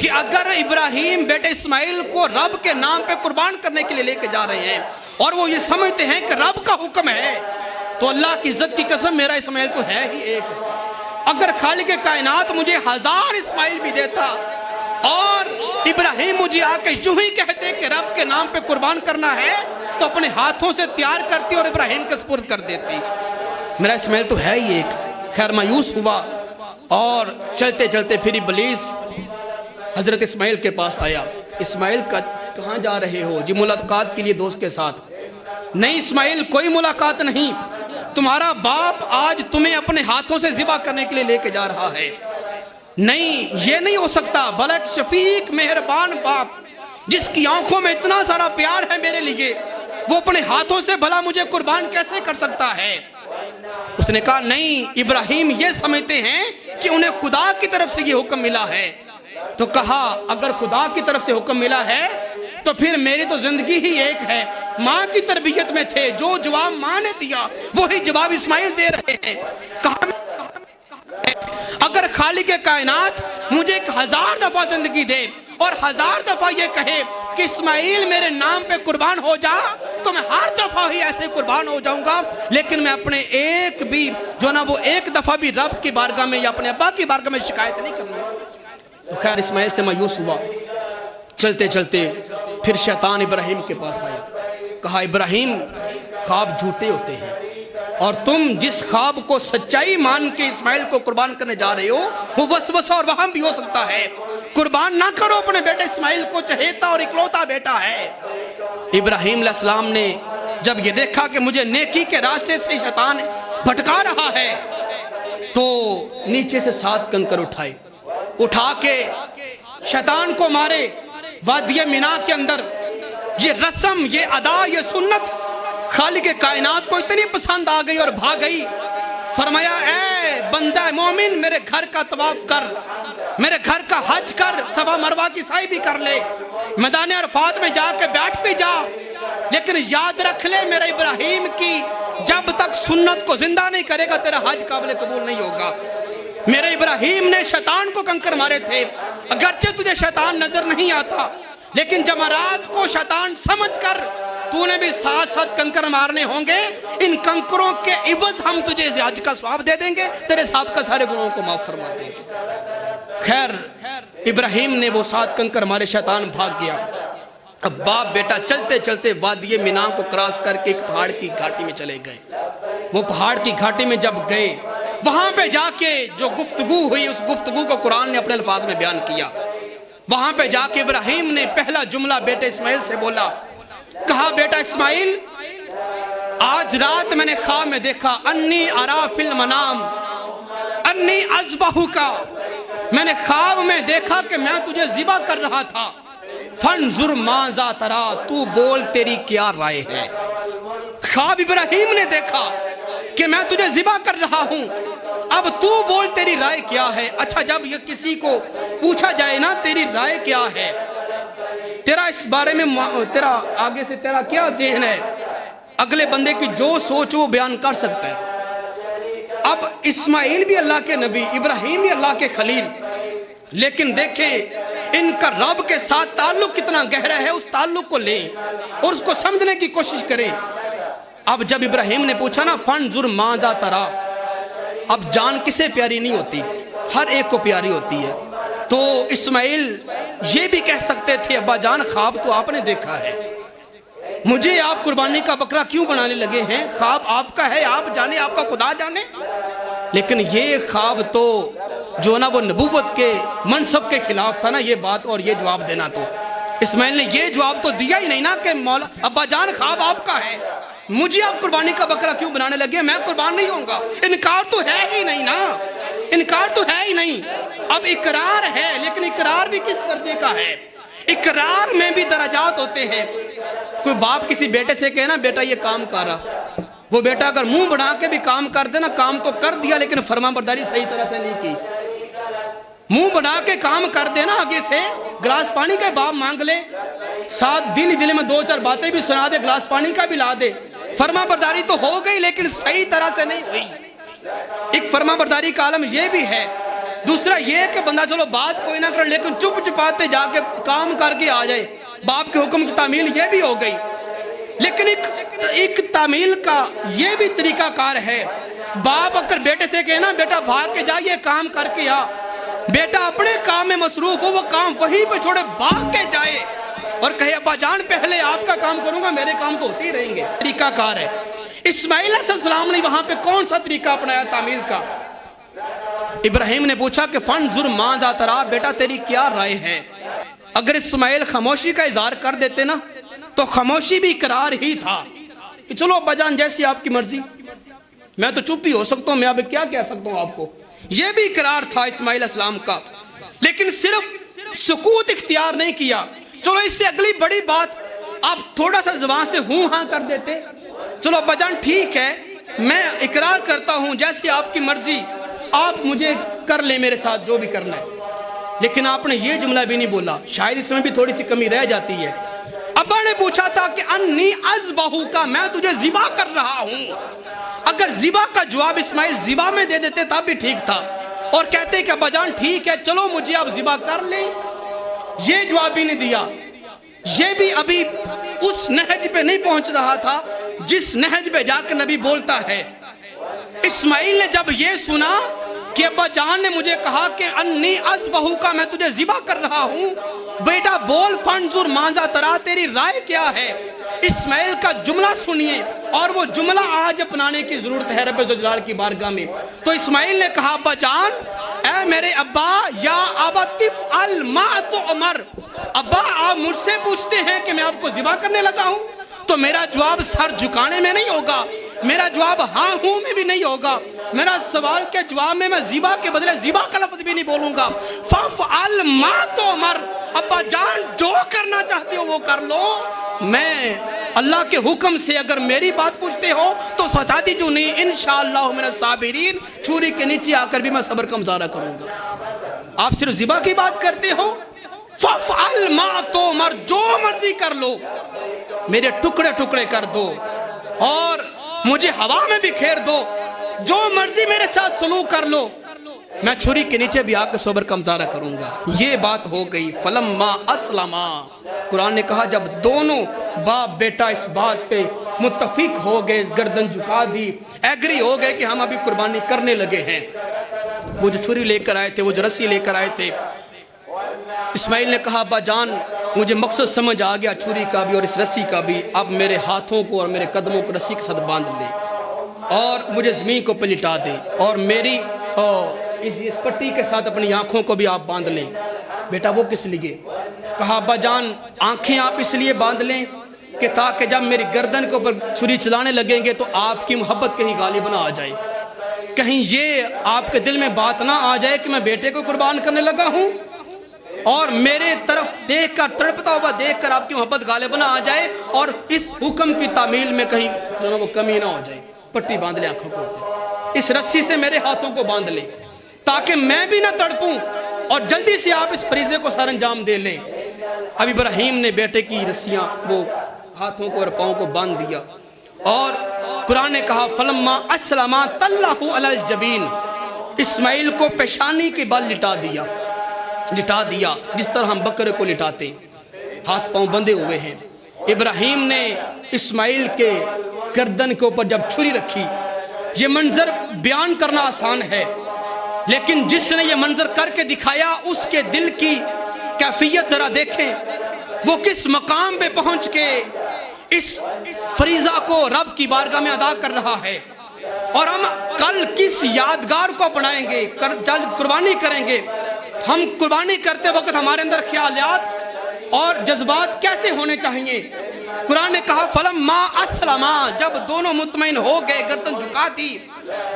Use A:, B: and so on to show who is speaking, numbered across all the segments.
A: کہ اگر ابراہیم بیٹے اسماعیل کو رب کے نام پہ قربان کرنے کے لیے لے کے جا رہے ہیں اور وہ یہ سمجھتے ہیں کہ رب کا حکم ہے، تو اللہ کی عزت کی قسم میرا اسماعیل تو ہے ہی ایک۔ اگر خالق کائنات مجھے 1000 اسماعیل بھی دیتا اور ابراہیم مجھے آ کے یوں ہی کہتے کہ رب کے نام پہ قربان کرنا ہے، تو اپنے ہاتھوں سے تیار کرتی اور ابراہیم کے سپرد کر دیتی۔ میرا اسماعیل تو ہے ہی ایک۔ خیر مایوس ہوا اور چلتے چلتے پھر ابلیس حضرت اسماعیل کے پاس آیا۔ اسماعیل کہاں جا رہے ہو؟ جی ملاقات کے لیے دوست کے ساتھ۔ نہیں اسماعیل کوئی ملاقات نہیں، تمہارا باپ آج تمہیں اپنے ہاتھوں سے ذبح کرنے کے لیے لے کے جا رہا ہے۔ نہیں یہ نہیں ہو سکتا، بلکہ شفیق مہربان باپ جس کی آنکھوں میں اتنا سارا پیار ہے میرے لیے، وہ اپنے ہاتھوں سے بھلا مجھے قربان کیسے کر سکتا ہے؟ اس نے کہا نہیں، ابراہیم یہ سمجھتے ہیں کہ انہیں خدا کی طرف سے یہ حکم ملا ہے۔ تو کہا اگر خدا کی طرف سے حکم ملا ہے تو پھر میری تو زندگی ہی ایک ہے۔ ماں کی تربیت میں تھے، جو جواب ماں نے دیا وہی جواب اسماعیل دے رہے ہیں۔ کہا اگر خالق کائنات مجھے 1000 دفعہ زندگی دے اور 1000 دفعہ یہ کہے کہ اسماعیل میرے نام پہ قربان ہو جا، تو میں ہر دفعہ ہی ایسے قربان ہو جاؤں گا، لیکن میں اپنے ایک بھی جو نا وہ ایک دفعہ بھی رب کی بارگاہ میں یا اپنے ابا کی بارگاہ میں شکایت نہیں کروں۔ تو خیر اسماعیل سے مایوس ہوا۔ چلتے چلتے پھر شیطان ابراہیم کے پاس آیا، کہا ابراہیم خواب جھوٹے ہوتے ہیں، اور تم جس خواب کو سچائی مان کے اسماعیل کو قربان کرنے جا رہے ہو وہ وسوسہ اور وہم بھی ہو سکتا ہے۔ قربان نہ کرو اپنے بیٹے اسماعیل کو، چہیتا اور اکلوتا بیٹا ہے۔ ابراہیم علیہ السلام نے جب یہ دیکھا کہ مجھے نیکی کے راستے سے شیطان بھٹکا رہا ہے، تو نیچے سے 7 کنکر اٹھائے، اٹھا کے شیطان کو مارے۔ وادی مینا کے اندر یہ رسم، یہ ادا، یہ سنت خالق کائنات کو اتنی پسند آ گئی اور بھاگ گئی۔ فرمایا اے بندہ مومن میرے گھر کا طواف کر، میرے گھر کا حج کر، صفا مروہ کی سعی بھی کر لے، میدان عرفات میں جا کے بیٹھ بھی جا، لیکن یاد رکھ لے میرے ابراہیم کی جب تک سنت کو زندہ نہیں کرے گا تیرا حج قابل قبول نہیں ہوگا۔ میرے ابراہیم نے شیطان کو کنکر مارے تھے، اگرچہ تجھے شیطان نظر نہیں آتا، لیکن جمرات کو شیطان سمجھ کر تو نے بھی 7 کنکر مارنے ہوں گے۔ ان کنکروں کے عوض ہم تجھے حج کا ثواب دے دیں گے، تیرے سابقہ سارے گناہوں کو معاف فرما دیں گے۔ خیر ابراہیم نے وہ 7 کنکر مارے، شیطان بھاگ گیا۔ اب باپ بیٹا چلتے چلتے وادی مینا کو کراس کر کے ایک پہاڑ کی گھاٹی میں چلے گئے۔ وہ پہاڑ کی گھاٹی میں جب گئے، وہاں پہ جا کے جو گفتگو ہوئی اس گفتگو کو قرآن نے اپنے الفاظ میں بیان کیا۔ وہاں پہ جا کے ابراہیم نے پہلا جملہ بیٹے اسماعیل سے بولا، کہا بیٹا اسماعیل آج رات میں نے خواب میں دیکھا، انی ارا فی المنام انی اذبحک، میں نے خواب میں دیکھا کہ میں تجھے ذبح کر رہا تھا۔ فانظر ماذا ترا، تو بول تیری کیا رائے ہے۔ خواب ابراہیم نے دیکھا کہ میں تجھے ذبح کر رہا ہوں، اب تو بول تیری رائے کیا ہے۔ اچھا جب یہ کسی کو پوچھا جائے نا تیری رائے کیا ہے، تیرا اس بارے میں تیرا آگے سے تیرا کیا ذہن ہے، اگلے بندے کی جو سوچ وہ بیان کر سکتا ہے۔ اب اسماعیل بھی اللہ کے نبی، ابراہیم بھی اللہ کے خلیل، لیکن دیکھیں ان کا رب کے ساتھ تعلق کتنا گہرا ہے، اس تعلق کو لیں اور اس کو سمجھنے کی کوشش کریں۔ اب جب ابراہیم نے پوچھا نا فانظر ماذا ترا، اب جان کسے پیاری نہیں ہوتی، ہر ایک کو پیاری ہوتی ہے۔ تو اسماعیل یہ بھی کہہ سکتے تھے ابا جان خواب تو آپ نے دیکھا ہے، مجھے آپ قربانی کا بکرا کیوں بنانے لگے ہیں، خواب آپ کا ہے، آپ جانے، آپ کا خدا جانے۔ لیکن یہ خواب تو جو نا وہ نبوت کے منصب کے خلاف تھا نا یہ بات اور یہ جواب دینا، تو اسماعیل نے یہ جواب تو دیا ہی نہیں نا کہ مولا ابا جان خواب آپ کا ہے، مجھے آپ قربانی کا بکرا کیوں بنانے لگے، میں قربان نہیں ہوں گا۔ انکار تو ہے ہی نہیں نا، انکار تو ہے ہی نہیں۔ اب اقرار ہے، لیکن اقرار بھی کس درجے کا ہے، اقرار میں بھی درجات ہوتے ہیں۔ کوئی باپ کسی بیٹے سے کہے نا بیٹا یہ کام کر رہا، وہ بیٹا اگر منہ بڑھا کے بھی کام کر دے نا، کام تو کر دیا لیکن فرما برداری صحیح طرح سے نہیں کی۔ منہ بڑھا کے کام کر دے نا، آگے سے گلاس پانی کا باپ مانگ لے، 7 دن دل میں 2-4 باتیں بھی سنا دے، گلاس پانی کا بھی لا دے، فرما برداری تو ہو گئی لیکن صحیح طرح سے نہیں ہوئی۔ ایک فرما برداری کا عالم یہ بھی ہے دوسرا یہ کہ بندہ چلو بات کوئی نہ کرے لیکن چپ چپاتے جا کے کام کر کے آ جائے، باپ کے حکم کی تعمیل یہ بھی ہو گئی۔ لیکن ایک تعمیل کا یہ بھی طریقہ کار ہے، باپ اگر بیٹے سے کہے نا بیٹا بھاگ کے جا یہ کام کر کے آ، بیٹا اپنے کام میں مصروف ہو، وہ کام وہیں پہ چھوڑے بھاگ کے جائے اور کہے ابا جان پہلے آپ کا کام کروں گا، میرے کام تو ہوتے ہی رہیں گے۔ طریقہ کار ہے۔ اسماعیل علیہ السلام نے وہاں پہ کون سا طریقہ اپنایا تعمیل کا؟ ابراہیم نے پوچھا کہ فانظر ماذا تری، بیٹا تیری کیا رائے ہے؟ اگر اسماعیل خاموشی کا اظہار کر دیتے نا تو خاموشی بھی اقرار ہی تھا کہ چلو ابا جان جیسی آپ کی مرضی، میں تو چپ ہی ہو سکتا ہوں، میں اب کیا کہہ سکتا ہوں آپ کو، یہ بھی اقرار تھا اسماعیل علیہ السلام کا۔ لیکن صرف سکوت اختیار نہیں کیا، چلو اس سے اگلی بڑی بات آپ تھوڑا سا زبان سے ہوں ہاں کر دیتے، چلو ابا جان ٹھیک ہے میں اقرار کرتا ہوں جیسی آپ کی مرضی، آپ مجھے کر لیں میرے ساتھ جو بھی کرنا ہے۔ لیکن آپ نے یہ جملہ بھی نہیں بولا، شاید اس میں بھی تھوڑی سی کمی رہ جاتی ہے۔ ابا نے پوچھا تھا کہ انی اذبحک، میں تجھے ذبح کر رہا ہوں۔ اگر ذبح کا جواب اسماعیل ذبح میں دے دیتے تب بھی ٹھیک تھا، اور کہتے کہ ابا جان ٹھیک ہے چلو مجھے آپ ذبح کر لیں، یہ جواب بھی نہیں دیا۔ یہ بھی ابھی اس نہج پہ نہیں پہنچ رہا تھا جس نہج پہ جا کے نبی بولتا ہے۔ اسماعیل نے جب یہ سنا کہ ابا جان نے مجھے کہا کہ انی اذبحک، میں تجھے ذبح کر رہا ہوں، بیٹا بول فانظر ماذا تری، تیری رائے کیا ہے؟ اسماعیل کا جملہ سنیے، اور وہ جملہ آج اپنانے کی ضرورت ہے رب ذوالجلال کی بارگاہ میں۔ تو اسماعیل نے کہا ابا جان، اے میرے ابا، یا ابا تفعل ما تؤمر، ابا آپ مجھ سے پوچھتے ہیں کہ میں آپ کو ذبح کرنے لگا ہوں، تو میرا جواب سر جھکانے میں نہیں ہوگا، میرا جواب ہاں ہوں میں بھی نہیں ہوگا، میرا سوال کے جواب میں ذبح کے بدلے ذبح کا لفظ بھی نہیں بولوں گا۔ فافعل ما تؤمر، ابا جان جو کرنا چاہتے ہو وہ کر لو، میں اللہ کے حکم سے اگر میری بات پوچھتے ہو تو سچا دیجونی انشاءاللہ من الصابرین، چھری کے نیچے آ کر بھی میں صبر کا مظاہرہ کروں گا۔ آپ صرف ذبح کی بات کرتے ہو، فافعل ما تؤمر، جو مرضی کر لو، میرے ٹکڑے ٹکڑے کر دو اور مجھے ہوا میں بکھیر دو، جو مرضی میرے ساتھ سلوک کر لو، میں چھری کے نیچے بھی آ کے صبر کا مظاہرہ کروں گا۔ یہ بات ہو گئی۔ فلما اسلما، قرآن نے کہا جب دونوں باپ بیٹا اس بات پہ متفق ہو گئے، گردن جھکا دی، ایگری ہو گئے کہ ہم ابھی قربانی کرنے لگے ہیں، وہ جو چھری لے کر آئے تھے، وہ جو رسی لے کر آئے تھے، اسماعیل نے کہا ابا جان مجھے مقصد سمجھ آ گیا چھری کا بھی اور اس رسی کا بھی، اب میرے ہاتھوں کو اور میرے قدموں کو رسی کے ساتھ باندھ لے اور مجھے زمین کو پلٹا دے، اور میری اس پٹی کے ساتھ اپنی آنکھوں کو بھی آپ باندھ لیں۔ بیٹا وہ کس لیے؟ کہا ابا جان آنکھیں آپ اس لیے باندھ لیں کہ تاکہ جب میری گردن کے اوپر چھری چلانے لگیں گے تو آپ کی محبت کہیں غالب نہ آ جائے، کہیں یہ آپ کے دل میں بات نہ آ جائے کہ میں بیٹے کو قربان کرنے لگا ہوں اور میرے طرف دیکھ کر تڑپتا ہوا دیکھ کر آپ کی محبت غالب نہ آ جائے اور اس حکم کی تعمیل میں کہیں جو نا وہ کمی نہ ہو جائے۔ پٹی باندھ لے آنکھوں کو اوپر، اس رسی سے میرے ہاتھوں کو باندھ لے تاکہ میں بھی نہ تڑپوں اور جلدی سے آپ اس فریضے کو سر انجام دے لیں۔ اب ابراہیم نے بیٹے کی رسیاں وہ ہاتھوں کو اور پاؤں کو باندھ دیا، اور قرآن نے کہا فلما اسلما تلہ علی الجبین، اسماعیل کو پیشانی کے بل لٹا دیا جس طرح ہم بکرے کو لٹاتے، ہاتھ پاؤں بندھے ہوئے ہیں۔ ابراہیم نے اسماعیل کے گردن کے اوپر جب چھری رکھی، یہ منظر بیان کرنا آسان ہے لیکن جس نے یہ منظر کر کے دکھایا اس کے دل کی کیفیت ذرا دیکھیں، وہ کس مقام پہ پہنچ کے اس فریضہ کو رب کی بارگاہ میں ادا کر رہا ہے، اور ہم کل کس یادگار کو اپنائیں گے، جب قربانی کریں گے، ہم قربانی کرتے وقت ہمارے اندر خیالات اور جذبات کیسے ہونے چاہیے۔ قرآن نے کہا فلما اسلما، جب دونوں مطمئن ہو گئے، گردن جھکا دی،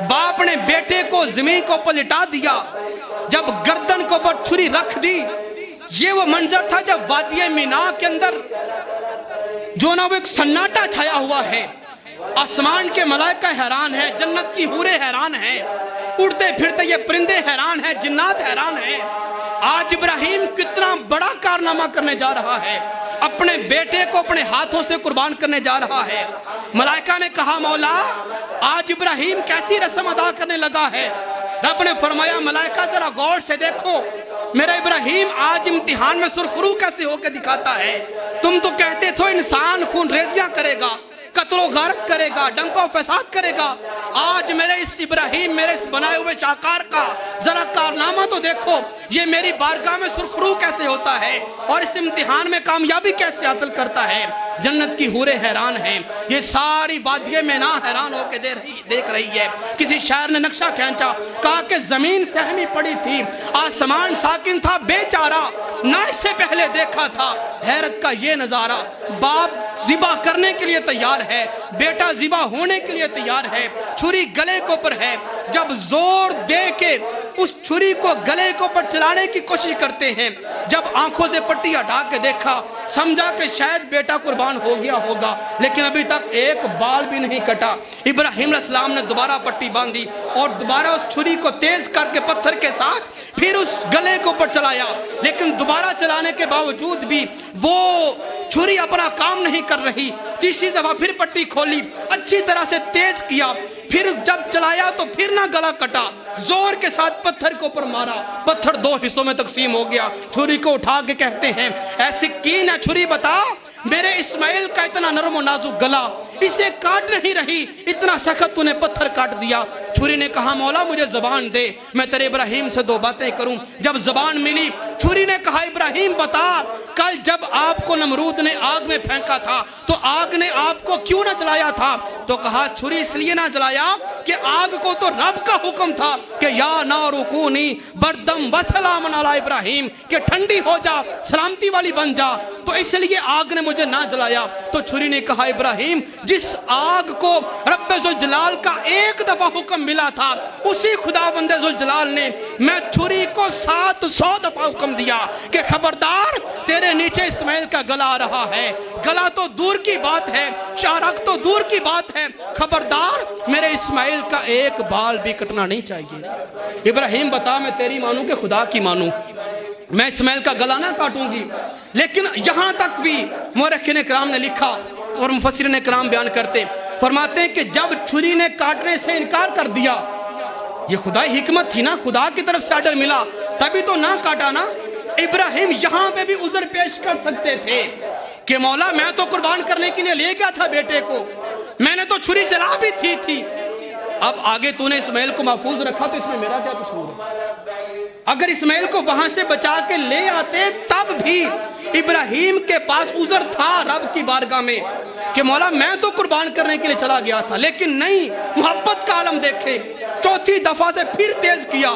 A: باپ نے بیٹے کو زمین کو اوپر لٹا دیا، جب گردن کو اوپر چھری رکھ دی، یہ وہ منظر تھا جب وادی مینا کے اندر جو نا وہ ایک سناٹا چھایا ہوا ہے، آسمان کے ملائکہ حیران ہیں، جنت کی حوریں حیران ہیں، اڑتے پھرتے یہ پرندے حیران ہیں، جنات حیران ہیں۔ آج ابراہیم کتنا بڑا کارنامہ کرنے جا رہا ہے، اپنے بیٹے کو اپنے ہاتھوں سے قربان کرنے جا رہا ہے۔ ملائکہ نے کہا مولا آج ابراہیم کیسی رسم ادا کرنے لگا ہے، رب نے فرمایا ملائکہ ذرا غور سے دیکھو میرا ابراہیم آج امتحان میں سرخرو کیسے ہو کے دکھاتا ہے. تم تو کہتے تھے انسان خون ریزیاں کرے گا, قتل و غارت کرے گا, ڈنکا و فساد کرے گا. آج میرے اس ابراہیم, میرے اس بنائے ہوئے شاہکار کا ذرا کارنامہ تو دیکھو, یہ میری بارگاہ میں سرخرو کیسے ہوتا ہے اور اس امتحان میں کامیابی کیسے حاصل کرتا ہے. جنت کی حوریں حیران ہیں, یہ ساری وادی مینا حیران ہو کے دیکھ رہی ہے. کسی شاعر نے نقشہ کھینچا, کہا کہ زمین سہمی پڑی تھی, آسمان ساکن تھا بے چارہ, نہ اس سے پہلے دیکھا تھا حیرت کا یہ نظارہ. باپ ذبح کرنے کے لیے تیار ہے, بیٹا ذبح ہونے کے لیے تیار ہے, چھری گلے کے اوپر ہے. جب زور دے کے اس چھری کو گلے کے اوپر چلانے کی کوشش کرتے ہیں, جب آنکھوں سے پٹی ہٹا کے دیکھا, سمجھا کہ شاید بیٹا قربان ہو گیا ہوگا, لیکن ابھی تک ایک بال بھی نہیں کٹا. ابراہیم علیہ السلام نے دوبارہ پٹی باندھی اور دوبارہ اس چھری کو تیز کر کے پتھر کے ساتھ پھر اس گلے کے اوپر چلایا, لیکن دوبارہ چلانے کے باوجود بھی وہ چھری اپنا کام نہیں کر رہی. تیسری دفعہ پھر پٹی کھولی, اچھی طرح سے تیز کیا, پھر جب چلایا تو پھر نہ گلا کٹا, زور کے ساتھ پتھر کے اوپر مارا, پتھر 2 حصوں میں تقسیم ہو گیا. چھری کو اٹھا کے کہتے ہیں اے سکین, اے چھری بتا میرے اسماعیل کا اتنا نرم و نازک گلا اسے کاٹ نہیں رہی, اتنا سخت تو نے پتھر کاٹ دیا. چھری نے کہا مولا مجھے زبان دے, میں تیرے ابراہیم سے 2 باتیں کروں. جب زبان ملی, چھری نے کہا ابراہیم بتا, کل جب آپ کو نمرود نے آگ میں پھینکا تھا تو آگ نے آپ کو کیوں نہ جلایا تھا؟ تو کہا چھری اس لیے نہ جلایا کہ آگ کو تو رب کا حکم تھا کہ یا نار کونی بردم وسلام علی ابراہیم, کہ ٹھنڈی ہو جا, سلامتی والی بن جا, تو اس لیے آگ نے مجھے نہ جلایا. تو چھری نے کہا ابراہیم جس آگ کو رب ذوالجلال کا ایک دفعہ حکم ملا تھا, اسی خدا بند ذوالجلال نے میں چھری کو 700 دفعہ حکم دیا کہ خبردار تیرے نیچے اسماعیل کا گلا آ رہا ہے. گلا تو دور کی بات ہے, شارک تو دور کی بات ہے, خبردار میرے اسماعیل کا ایک بال بھی کٹنا نہیں چاہیے. ابراہیم بتا میں تیری مانوں کہ خدا کی مانوں, میں اسماعیل کا گلا نہ کاٹوں گی. لیکن یہاں تک بھی مورخین کرام نے لکھا اور مفسرین کرام بیان کرتے, فرماتے ہیں کہ جب چھری نے کاٹنے سے انکار کر دیا, یہ خدائی حکمت تھی نا, خدا کی طرف سے آرڈر ملا تبھی تو نہ کاٹا نا. ابراہیم یہاں پہ بھی عذر پیش کر سکتے تھے کہ مولا میں تو قربان کرنے کے لیے لے گیا تھا بیٹے کو, میں نے تو چھری چلا بھی تھی, اب آگے تو نے اسماعیل کو محفوظ رکھا تو اس میں میرا کیا قصور ہے؟ اگر اسماعیل کو وہاں سے بچا کے لے آتے تب بھی ابراہیم کے پاس عذر تھا رب کی بارگاہ میں کہ مولا میں تو قربان کرنے کے لیے چلا گیا تھا, لیکن نہیں, محبت کا عالم دیکھے. 4تھی دفعہ سے پھر تیز کیا,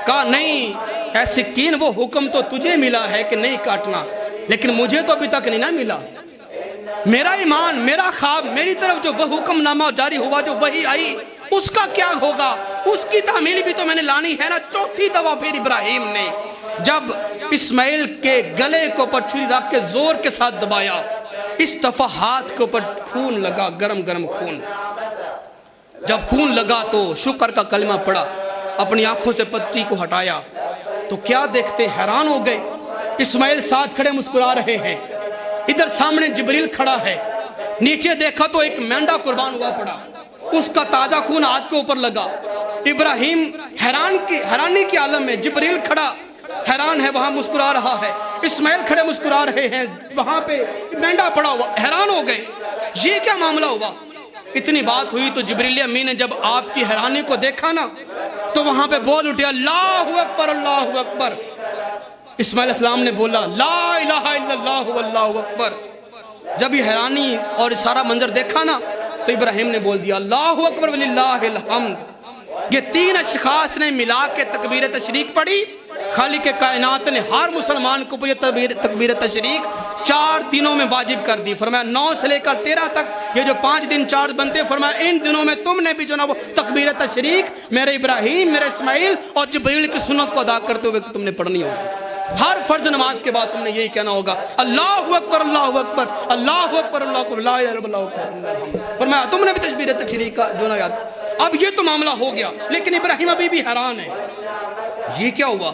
A: کہا نہیں اے سکین وہ حکم تو تجھے ملا ہے کہ نہیں کاٹنا, لیکن مجھے تو ابھی تک نہیں نہ ملا. میرا ایمان, میرا خواب, میری طرف جو وہ حکم نامہ جاری ہوا, جو وحی آئی, اس کا کیا ہوگا, اس کی تعمیل بھی تو میں نے لانی ہے نا. 4تھی دفعہ پھر ابراہیم نے جب اسماعیل کے گلے کو پر چھری رکھ کے زور کے ساتھ دبایا, اس دفعہ ہاتھ کے اوپر خون لگا, گرم گرم خون. جب خون لگا تو شکر کا کلمہ پڑا, اپنی آنکھوں سے پٹی کو ہٹایا تو کیا دیکھتے, حیران ہو گئے. اسماعیل ساتھ کھڑے مسکرا رہے ہیں, ادھر سامنے جبریل کھڑا ہے, نیچے دیکھا تو ایک مینڈا قربان ہوا پڑا, اس کا تازہ خون ہاتھ کے اوپر لگا. ابراہیم حیرانی کی عالم میں, جبریل کھڑا حیران ہے, وہاں مسکرا رہا ہے, اسماعیل کھڑے مسکرا رہے ہیں, وہاں پہ مینڈا پڑا ہوا, حیران ہو گئے یہ کیا معاملہ ہوا. اتنی بات ہوئی تو جبریل امین نے جب آپ کی حیرانی کو دیکھا نا تو وہاں پہ بول اٹھے اللہ اکبر اللہ اکبر. اسماعیل علیہ السلام نے بولا لا الہ الا اللہ واللہ اکبر. جب یہ حیرانی اور سارا منظر دیکھا نا تو ابراہیم نے بول دیا اللہ اکبر وللہ الحمد. یہ 3 اشخاص نے ملا کے تکبیر تشریق پڑھی. خالق کائنات نے ہر مسلمان کو یہ تکبیر تشریق 4 دنوں میں واجب کر دی. فرمایا 9 سے لے کر 13 تک یہ جو 5 دن 4 بنتے, فرمایا ان دنوں میں تم نے بھی جو نا وہ تکبیر تشریق میرے ابراہیم, میرے اسماعیل اور جبریل کی سنت کو ادا کرتے ہوئے تم نے پڑھنی ہوگی. ہر فرض نماز کے بعد تم نے یہی کہنا ہوگا اللہ اکبر اللہ اکبر اللہ اکبر اللہ اکبر لا الہ الا اللہ. فرمایا تم نے بھی تکبیر تشریق کا جو نا یاد. اب یہ تو معاملہ ہو گیا, لیکن ابراہیم ابھی بھی حیران ہے, یہ کیا ہوا,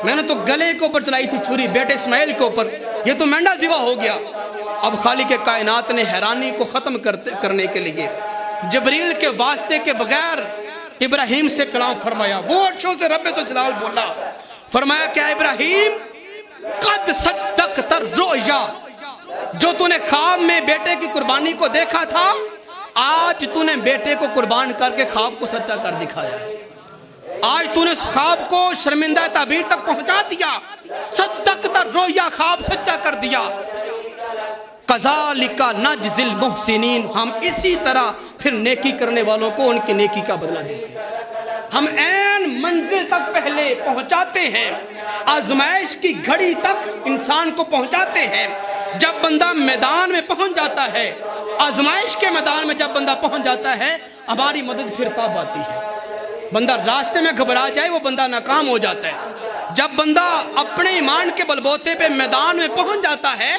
A: میں نے تو گلے کے اوپر چلائی تھی چھری بیٹے اسماعیل کے اوپر, یہ تو مینڈا ذبح ہو گیا. اب خالق کائنات نے حیرانی کو ختم کرنے کے لیے جبریل کے واسطے کے بغیر ابراہیم سے کلام فرمایا، وہ عرشوں سے رب جلال بولا، فرمایا کیا ابراہیم قد صدقت الرؤیا، جو تو نے خواب میں بیٹے کی قربانی کو دیکھا تھا، آج تو نے بیٹے کو قربان کر کے خواب کو سچا کر دکھایا ہے۔ آج تو نے اس خواب کو شرمندہ تعبیر تک پہنچا دیا، صدقت الرؤیا، خواب سچا کر دیا۔ کذالک نجزی المحسنین، ہم اسی طرح پھر نیکی کرنے والوں کو ان کی نیکی کا بدلہ دیتے ہیں۔ ہم عین منزل تک پہلے پہنچاتے ہیں، آزمائش کی گھڑی تک انسان کو پہنچاتے ہیں۔ جب بندہ میدان میں پہنچ جاتا ہے، آزمائش کے میدان میں جب بندہ پہنچ جاتا ہے، ہماری مدد پھر کب آتی ہے؟ بندہ راستے میں گھبرا جائے وہ بندہ ناکام ہو جاتا ہے۔ جب بندہ اپنے ایمان کے بلبوتے پہ میدان میں پہنچ جاتا ہے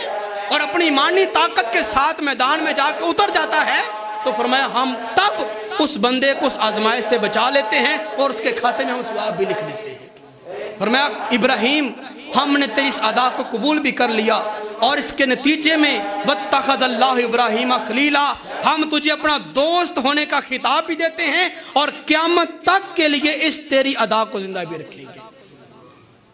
A: اور اپنی ایمانی طاقت کے ساتھ میدان میں جا کے اتر جاتا ہے، تو فرمایا ہم تب اس بندے کو اس آزمائش سے بچا لیتے ہیں اور اس کے کھاتے میں ہم ثواب بھی لکھ دیتے ہیں۔ فرمایا ابراہیم ہم نے تیری اس ادا کو قبول بھی کر لیا، اور اس کے نتیجے میں واتخذ اللہ ابراہیم خلیلا، ہم تجھے اپنا دوست ہونے کا خطاب بھی دیتے ہیں اور قیامت تک کے لیے اس تیری ادا کو زندہ بھی رکھیں گے۔